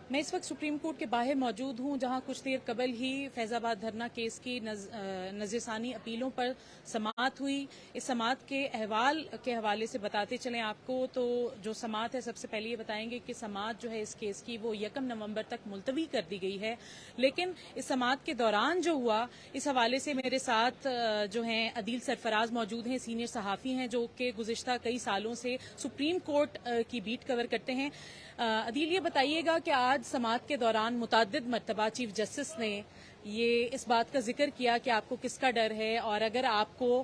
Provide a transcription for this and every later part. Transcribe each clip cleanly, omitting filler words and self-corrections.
मैं इस वक्त सुप्रीम कोर्ट के बाहर मौजूद हूं, जहां कुछ देर कबल ही फैजाबाद धरना केस की नज़रसानी अपीलों पर समाअत हुई। इस समाअत के अहवाल के हवाले से बताते चलें आपको, तो जो समाअत है, सबसे पहले ये बताएंगे कि समाअत जो है इस केस की वो 1 नवंबर तक मुलतवी कर दी गई है। लेकिन इस समाअत के दौरान जो हुआ, इस हवाले से मेरे साथ जो हैं अदील सरफराज मौजूद हैं, सीनियर सहाफ़ी हैं जो कि गुज़िश्ता कई सालों से सुप्रीम कोर्ट की बीट कवर करते हैं। अदील, ये बताइएगा कि आज समाअत के दौरान मुतअद्दिद मरतबा चीफ जस्टिस ने ये इस बात का जिक्र किया कि आपको किसका डर है, और अगर आपको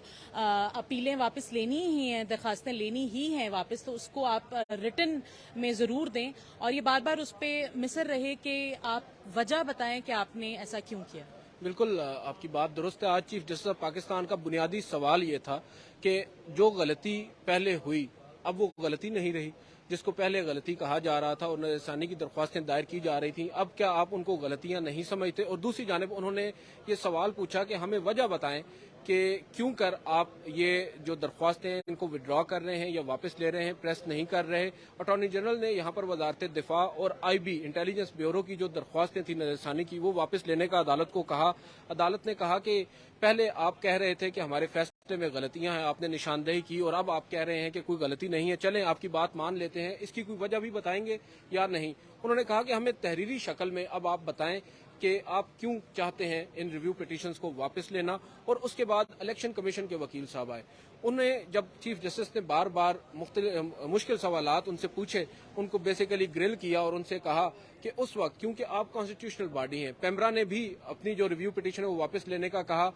अपीलें वापस लेनी ही हैं, दरखास्तें लेनी ही हैं वापस, तो उसको आप रिटन में ज़रूर दें, और ये बार बार उस पर मिसर रहे कि आप वजह बताएं कि आपने ऐसा क्यों किया। बिल्कुल आपकी बात दुरुस्त है। आज चीफ जस्टिस ऑफ पाकिस्तान का बुनियादी सवाल ये था कि जो गलती पहले हुई अब वो गलती नहीं रही, जिसको पहले गलती कहा जा रहा था और नज़रसानी की दरख्वास्तें दायर की जा रही थी, अब क्या आप उनको गलतियां नहीं समझते? और दूसरी जानिब उन्होंने ये सवाल पूछा कि हमें वजह बताएं कि क्यों कर आप ये जो दरख्वास्तें हैं इनको विड्रॉ कर रहे हैं या वापस ले रहे हैं, प्रेस नहीं कर रहे। अटॉर्नी जनरल ने यहाँ पर वजारत दिफा और IB इंटेलिजेंस ब्यूरो की जो दरख्वास्तें थी नज़रसानी की, वो वापस लेने का अदालत को कहा। अदालत ने कहा कि पहले आप कह रहे थे कि हमारे फैसले में गलतियां हैं, आपने निशानदेही की, और अब आप कह रहे हैं कि कोई गलती नहीं है। चलें, आपकी बात मान लेते हैं, इसकी कोई वजह भी बताएंगे या नहीं? उन्होंने कहा कि हमें तहरीरी शक्ल में अब आप बताएं कि आप क्यों चाहते हैं इन रिव्यू पिटीशंस को वापस लेना। और उसके बाद इलेक्शन कमीशन के वकील साहब आए। उन्हें जब चीफ जस्टिस ने बार बार मुश्किल सवालात उनसे पूछे, उनको बेसिकली ग्रिल किया और उनसे कहा कि उस वक्त, क्योंकि आप कॉन्स्टिट्यूशनल बॉडी हैं, पेमरा ने भी अपनी जो रिव्यू पिटीशन है वो वापस लेने का कहा।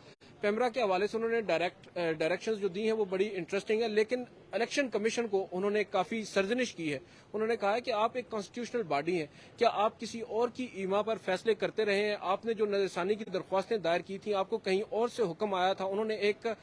पेमरा के हवाले से उन्होंने डायरेक्शंस जो दी हैं वो बड़ी इंटरेस्टिंग है, लेकिन इलेक्शन कमीशन को उन्होंने काफी सर्जनिश की है। उन्होंने कहा है कि आप एक कॉन्स्टिट्यूशनल बॉडी हैं, क्या आप किसी और की ईमा पर फैसले करते रहे हैं? आपने जो नज़रसानी की दरख्वास्तें दायर की थी, आपको कहीं और से हुक्म आया था। उन्होंने एक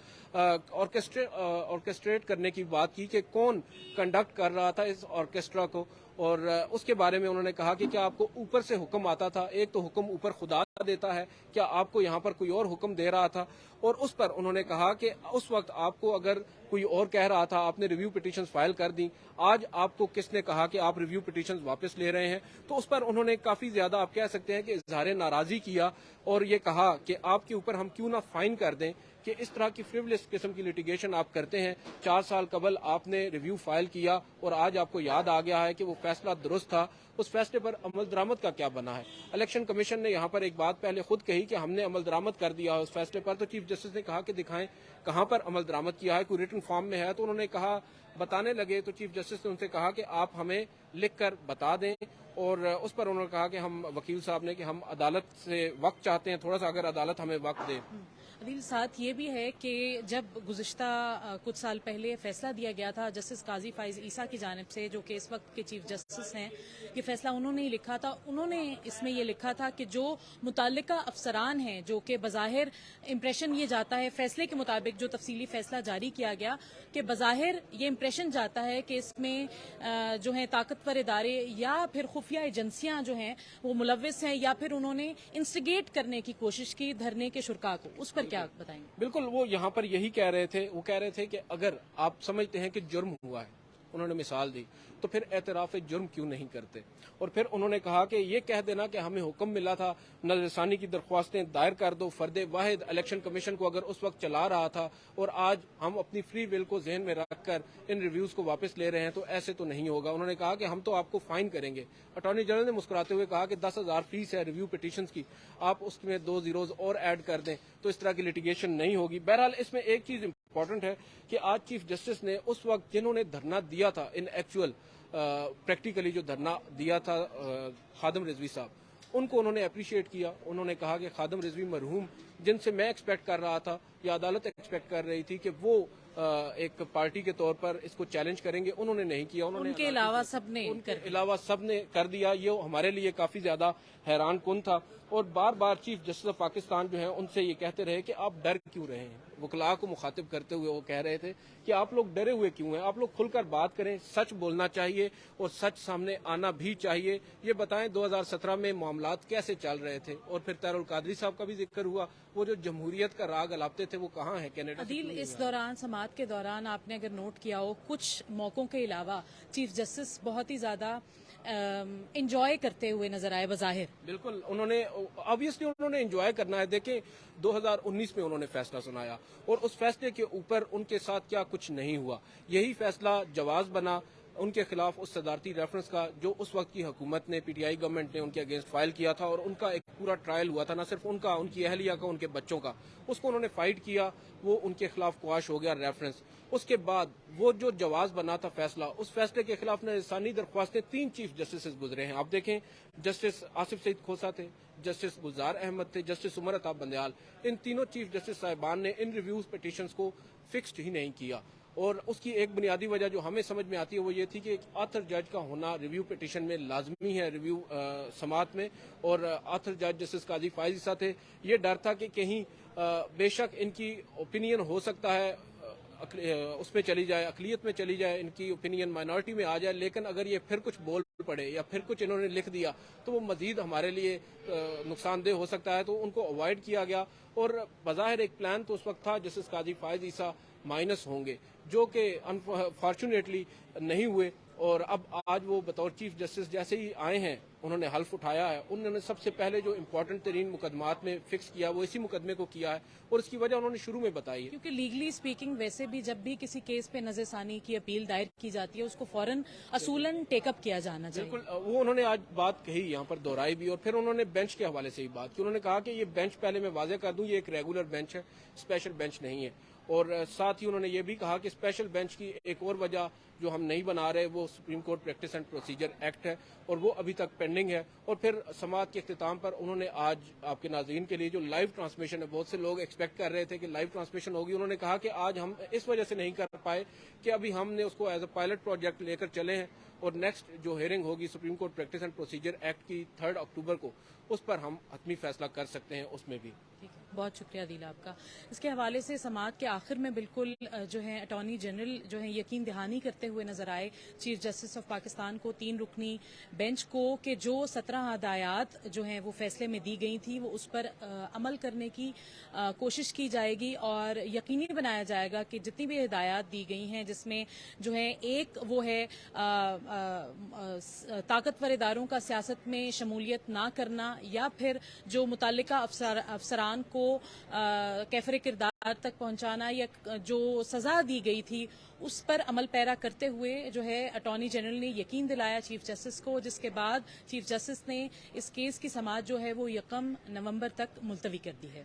ऑर्केस्ट्रेट करने की बात की कि कौन कंडक्ट कर रहा था इस ऑर्केस्ट्रा को, और उसके बारे में उन्होंने कहा कि क्या आपको ऊपर से हुक्म आता था? एक तो हुक्म ऊपर खुदा देता है, क्या आपको यहाँ पर कोई और हुक्म दे रहा था? और उस पर उन्होंने कहा कि उस वक्त आपको अगर कोई और कह रहा था, आपने रिव्यू पिटीशंस फाइल कर दी, आज आपको किसने कहा कि आप रिव्यू पिटीशंस वापस ले रहे हैं? तो उस पर उन्होंने काफी ज्यादा, आप कह सकते हैं कि इजहार नाराजगी किया, और ये कहा कि आपके ऊपर हम क्यों ना फाइन कर दें कि इस तरह की फ्रिवलेस किस्म की लिटिगेशन आप करते हैं। 4 साल कबल आपने रिव्यू फाइल किया और आज आपको याद आ गया है कि वो फैसला दुरुस्त था, उस फैसले पर अमल दरामद का क्या बना है? इलेक्शन कमीशन ने यहाँ पर एक बात पहले खुद कही कि हमने अमल दरामद कर दिया है उस फैसले पर, तो चीफ जस्टिस ने कहा कि दिखाएं कहाँ पर अमल दरामद किया है, कोई रिटन फॉर्म में है? तो उन्होंने कहा, बताने लगे, तो चीफ जस्टिस ने उनसे कहा कि आप हमें लिख कर बता दें। और उस पर उन्होंने कहा कि हम, वकील साहब ने, कि हम अदालत से वक्त चाहते हैं, थोड़ा सा अगर अदालत हमें वक्त दे। अदील, साथ ये भी है कि जब गुज़िश्ता कुछ साल पहले फैसला दिया गया था जस्टिस काजी फाइज ईसा की जानिब से, जो कि इस वक्त के चीफ जस्टिस हैं, ये फैसला उन्होंने ही लिखा था। उन्होंने इसमें ये लिखा था कि जो मुताल्लिका अफसरान हैं, जो कि बज़ाहिर इम्प्रेशन ये जाता है, फैसले के मुताबिक जो तफसीली फैसला जारी किया गया, कि बज़ाहिर ये इम्प्रेशन जाता है कि इसमें जो है ताकतवर इदारे या फिर खुफिया एजेंसियां जो हैं वो मुलव्विस हैं, या फिर उन्होंने इंस्टिगेट करने की कोशिश की धरने के शुरका को। उस पर क्या बताएंगे? बिल्कुल, वो यहाँ पर यही कह रहे थे। वो कह रहे थे कि अगर आप समझते हैं कि जुर्म हुआ है, उन्होंने मिसाल दी, तो फिर एतराफ़ जुर्म क्यों नहीं करते? और फिर उन्होंने कहा कि ये कह देना कि हमें हुक्म मिला था नज़रसानी की दरख्वास्तें दायर कर दो, फर्द वाहिद इलेक्शन कमीशन को अगर उस वक्त चला रहा था, और आज हम अपनी फ्री विल को जहन में रखकर इन रिव्यूज़ को वापस ले रहे हैं, तो ऐसे तो नहीं होगा। उन्होंने कहा कि हम तो आपको फाइन करेंगे। अटॉर्नी जनरल ने मुस्कुराते हुए कहा कि 10,000 फीस है रिव्यू पिटीशंस की, आप उसमें 2 जीरोज और ऐड कर दें तो इस तरह की लिटिगेशन नहीं होगी। बहरहाल इसमें एक चीज़ इंपॉर्टेंट है कि आज चीफ जस्टिस ने उस वक्त जिन्होंने धरना दिया था, इन एक्चुअल प्रैक्टिकली जो धरना दिया था खादम रिजवी साहब, उनको उन्होंने अप्रिशिएट किया। उन्होंने कहा कि खादम रिजवी मरहूम, जिनसे मैं एक्सपेक्ट कर रहा था या अदालत एक्सपेक्ट कर रही थी कि वो एक पार्टी के तौर पर इसको चैलेंज करेंगे, उन्होंने नहीं किया। उन्होंने उनके अलावा सबने कर दिया। ये हमारे लिए काफी ज्यादा हैरान कुन था। और बार बार चीफ जस्टिस ऑफ पाकिस्तान जो है उनसे ये कहते रहे कि आप डर क्यों रहे हैं? वकला को मुखातिब करते हुए वो कह रहे थे कि आप लोग डरे हुए क्यों हैं, आप लोग खुलकर बात करें, सच बोलना चाहिए और सच सामने आना भी चाहिए। ये बताएं 2017 में मामलात कैसे चल रहे थे। और फिर तारुल कादरी साहब का भी जिक्र हुआ, वो जो जमहूरियत का राग अलापते थे वो कहाँ है कनाडा से अदील, क्यों नहीं इस आए? दौरान समाअत के दौरान आपने अगर नोट किया हो, कुछ मौकों के अलावा चीफ जस्टिस बहुत ही ज्यादा इंजॉय करते हुए नजर आए बज़ाहिर। बिल्कुल, उन्होंने ऑब्वियसली उन्होंने एंजॉय करना है। देखें 2019 में उन्होंने फैसला सुनाया और उस फैसले के ऊपर उनके साथ क्या कुछ नहीं हुआ। यही फैसला जवाज बना उनके खिलाफ उस सदारती रेफरेंस का जो उस वक्त की हुकूमत ने, पीटीआई गवर्नमेंट ने उनके अगेंस्ट फाइल किया था और उनका एक पूरा ट्रायल हुआ था, न सिर्फ उनका, उनकी अहलिया का, उनके बच्चों का। उसको उन्होंने फाइट किया, वो उनके खिलाफ क्वाश हो गया रेफरेंस। उसके बाद वो जो जवाज बना था फैसला, उस फैसले के खिलाफ निशानी दरख्वास्तें 3 चीफ जस्टिस गुजरे हैं। आप देखें, जस्टिस आसिफ सईद खोसा थे, जस्टिस गुलजार अहमद थे, जस्टिस उमर अताब बंदयाल। इन तीनों चीफ जस्टिस साहिबान ने इन रिव्यूज पिटिशंस को फिक्स्ड ही नहीं किया। और उसकी एक बुनियादी वजह जो हमें समझ में आती है वो ये थी कि एक ऑथर जज का होना रिव्यू पिटिशन में लाजमी है, रिव्यू समात में। और ऑथर जज जस्टिस काजी फायज ईसा थे। ये डर था कि कहीं बेशक इनकी ओपिनियन हो सकता है उसमें चली जाए, अकलियत में चली जाए, इनकी ओपिनियन माइनॉरिटी में आ जाए, लेकिन अगर ये फिर कुछ बोल पड़े या फिर कुछ इन्होंने लिख दिया तो वो मजीद हमारे लिए नुकसानदेह हो सकता है। तो उनको अवॉइड किया गया और बज़ाहिर एक प्लान तो उस वक्त था जस्टिस काजी फायज ईसा माइनस होंगे, जो कि अनफॉर्चुनेटली नहीं हुए। और अब आज वो बतौर चीफ जस्टिस जैसे ही आए हैं, उन्होंने हल्फ उठाया है। उन्होंने सबसे पहले जो इम्पोर्टेंट तरीन मुकदमात में फिक्स किया वो इसी मुकदमे को किया है और इसकी वजह उन्होंने शुरू में बताई है। क्योंकि लीगली स्पीकिंग वैसे भी जब भी किसी केस पे नजरसानी की अपील दायर की जाती है, उसको फौरन असूलन टेकअप किया जाना चाहिए। बिल्कुल, वो उन्होंने आज बात कही, यहाँ पर दोहराई भी। और फिर उन्होंने बेंच के हवाले से ही बात की। उन्होंने कहा कि ये बेंच, पहले मैं वाज़ेह कर दूं, ये एक रेगुलर बेंच है, स्पेशल बेंच नहीं है। और साथ ही उन्होंने ये भी कहा कि स्पेशल बेंच की एक और वजह जो हम नहीं बना रहे वो supreme court practice and procedure act है और वो अभी तक पेंडिंग है। और फिर समाअत के इख्तिताम पर उन्होंने आज आपके नाज़रीन के लिए जो लाइव ट्रांसमिशन है, बहुत से लोग एक्सपेक्ट कर रहे थे कि लाइव ट्रांसमिशन होगी, उन्होंने कहा कि आज हम इस वजह से नहीं कर पाए कि अभी हमने उसको एज अ पायलट प्रोजेक्ट लेकर चले हैं और नेक्स्ट जो हेयरिंग होगी supreme court practice and procedure act की 3 अक्टूबर को, उस पर हम हतमी फैसला कर सकते हैं उसमें भी। ठीक है, बहुत शुक्रिया दिल आपका। इसके हवाले से समाअत के आखिर में बिल्कुल जो है अटॉर्नी जनरल जो है यकीन दहानी करते हुए नजर आए चीफ जस्टिस ऑफ पाकिस्तान को, 3 रुकनी बेंच को, कि जो 17 हदायत जो हैं वो फैसले में दी गई थी वो उस पर अमल करने की कोशिश की जाएगी और यकीनी बनाया जाएगा कि जितनी भी हिदायत दी गई हैं, जिसमें जो है एक वो है ताकतवर इदारों का सियासत में शमूलियत ना करना या फिर जो मुतल्लिका अफसरान को कैफरे किरदार तक पहुंचाना या जो सजा दी गई थी उस पर अमल पैरा करते हुए जो है अटॉर्नी जनरल ने यकीन दिलाया चीफ जस्टिस को, जिसके बाद चीफ जस्टिस ने इस केस की समाअत जो है वो 1 नवंबर तक मुलतवी कर दी है।